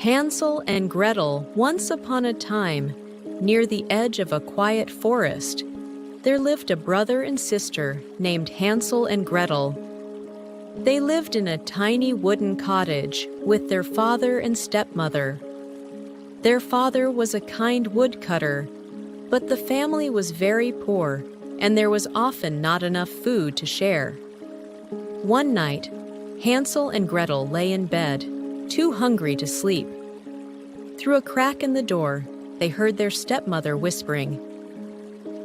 Hansel and Gretel, once upon a time, near the edge of a quiet forest, there lived a brother and sister named Hansel and Gretel. They lived in a tiny wooden cottage with their father and stepmother. Their father was a kind woodcutter, but the family was very poor, and there was often not enough food to share. One night, Hansel and Gretel lay in bed, too hungry to sleep. Through a crack in the door, they heard their stepmother whispering.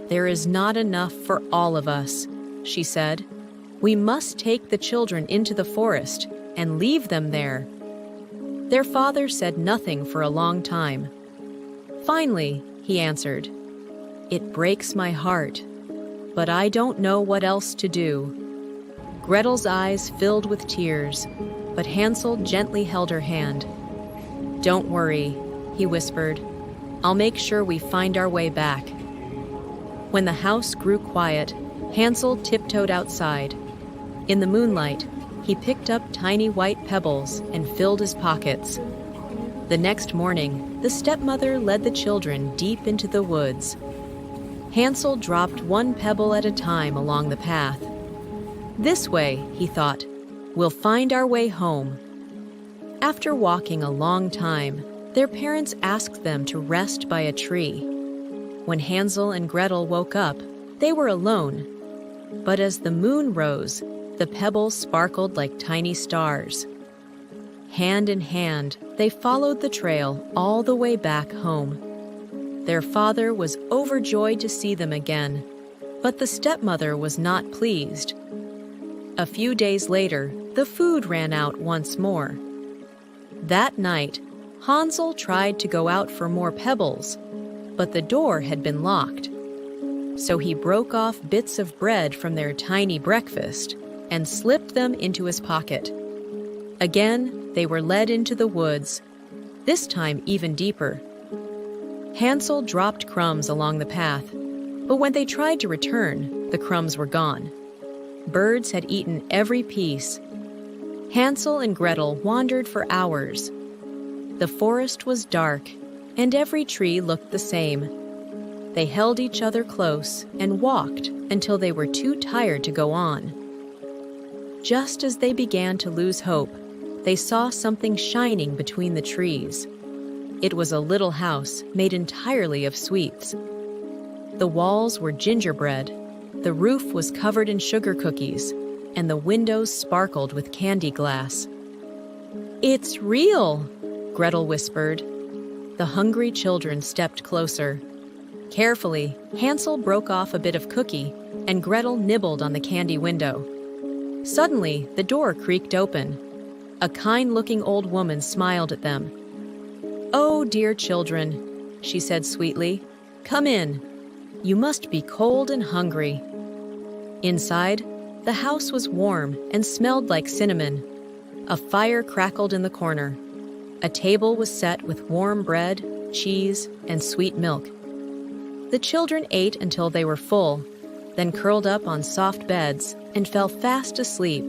"There is not enough for all of us," she said. "We must take the children into the forest and leave them there." Their father said nothing for a long time. Finally, he answered, "It breaks my heart, but I don't know what else to do." Gretel's eyes filled with tears, but Hansel gently held her hand. "Don't worry," he whispered. "I'll make sure we find our way back." When the house grew quiet, Hansel tiptoed outside. In the moonlight, he picked up tiny white pebbles and filled his pockets. The next morning, the stepmother led the children deep into the woods. Hansel dropped one pebble at a time along the path. "This way," he thought, "we'll find our way home." After walking a long time, their parents asked them to rest by a tree. When Hansel and Gretel woke up, they were alone. But as the moon rose, the pebbles sparkled like tiny stars. Hand in hand, they followed the trail all the way back home. Their father was overjoyed to see them again, but the stepmother was not pleased. A few days later, the food ran out once more. That night, Hansel tried to go out for more pebbles, but the door had been locked. So he broke off bits of bread from their tiny breakfast and slipped them into his pocket. Again, they were led into the woods, this time even deeper. Hansel dropped crumbs along the path, but when they tried to return, the crumbs were gone. Birds had eaten every piece. Hansel and Gretel wandered for hours. The forest was dark, and every tree looked the same. They held each other close and walked until they were too tired to go on. Just as they began to lose hope, they saw something shining between the trees. It was a little house made entirely of sweets. The walls were gingerbread, the roof was covered in sugar cookies, and the windows sparkled with candy glass. "It's real," Gretel whispered. The hungry children stepped closer. Carefully, Hansel broke off a bit of cookie, and Gretel nibbled on the candy window. Suddenly, the door creaked open. A kind-looking old woman smiled at them. "Oh, dear children," she said sweetly, "come in. You must be cold and hungry." Inside, the house was warm and smelled like cinnamon. A fire crackled in the corner. A table was set with warm bread, cheese, and sweet milk. The children ate until they were full, then curled up on soft beds and fell fast asleep.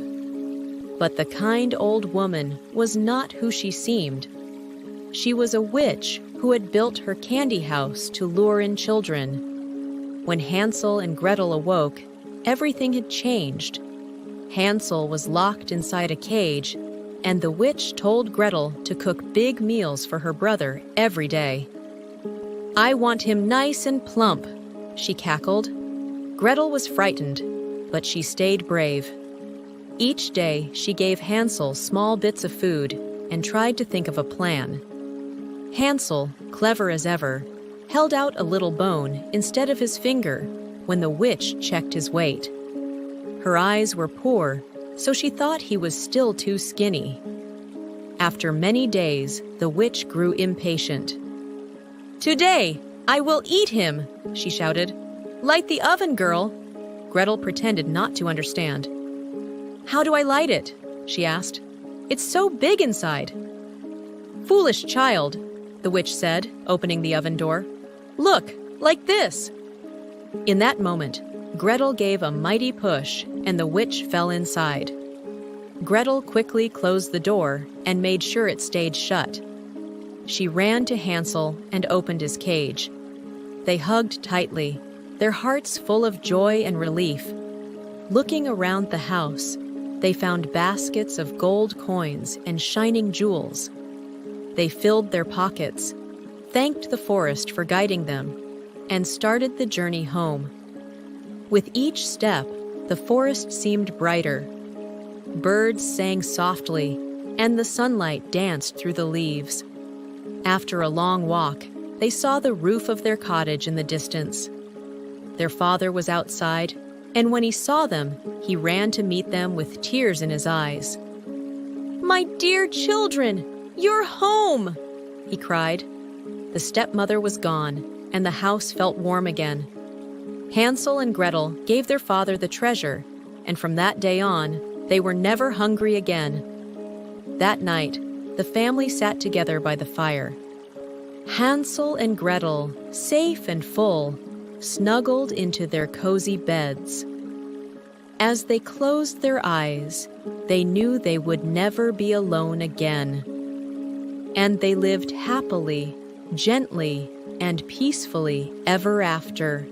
But the kind old woman was not who she seemed. She was a witch who had built her candy house to lure in children. When Hansel and Gretel awoke, everything had changed. Hansel was locked inside a cage, and the witch told Gretel to cook big meals for her brother every day. "I want him nice and plump," she cackled. Gretel was frightened, but she stayed brave. Each day, she gave Hansel small bits of food and tried to think of a plan. Hansel, clever as ever, held out a little bone instead of his finger when the witch checked his weight. Her eyes were poor, so she thought he was still too skinny. After many days, the witch grew impatient. "Today, I will eat him," she shouted. "Light the oven, girl." Gretel pretended not to understand. "How do I light it?" she asked. "It's so big inside." "Foolish child," the witch said, opening the oven door. "Look, like this." In that moment, Gretel gave a mighty push, and the witch fell inside. Gretel quickly closed the door and made sure it stayed shut. She ran to Hansel and opened his cage. They hugged tightly, their hearts full of joy and relief. Looking around the house, they found baskets of gold coins and shining jewels. They filled their pockets, thanked the forest for guiding them, and started the journey home. With each step, the forest seemed brighter. Birds sang softly, and the sunlight danced through the leaves. After a long walk, they saw the roof of their cottage in the distance. Their father was outside, and when he saw them, he ran to meet them with tears in his eyes. "My dear children, you're home!" he cried. The stepmother was gone, and the house felt warm again. Hansel and Gretel gave their father the treasure, and from that day on, they were never hungry again. That night, the family sat together by the fire. Hansel and Gretel, safe and full, snuggled into their cozy beds. As they closed their eyes, they knew they would never be alone again. And they lived happily, gently, and peacefully ever after.